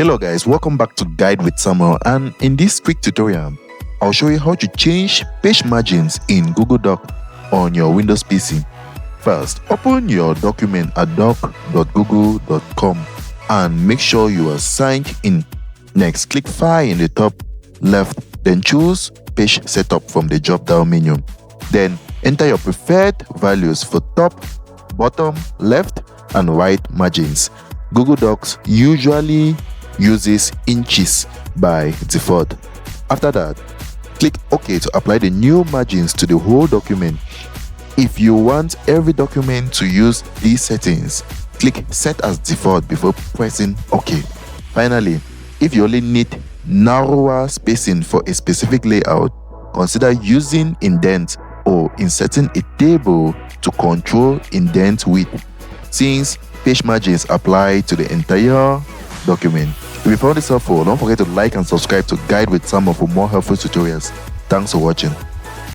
Hello guys, welcome back to Guide with Samuel, and in this quick tutorial, I'll show you how to change page margins in Google Doc on your Windows PC. First, open your document at doc.google.com and make sure you are signed in. Next, click File in the top left, then choose Page Setup from the drop-down menu. Then enter your preferred values for top, bottom, left, and right margins. Google Docs usually uses inches by default. After that, click OK to apply the new margins to the whole document. If you want every document to use these settings, click Set as Default before pressing OK. Finally, if you only need narrower spacing for a specific layout, consider using indent or inserting a table to control indent width, since page margins apply to the entire document. If you found this helpful, don't forget to like and subscribe to Guide with Samuel for more helpful tutorials. Thanks for watching.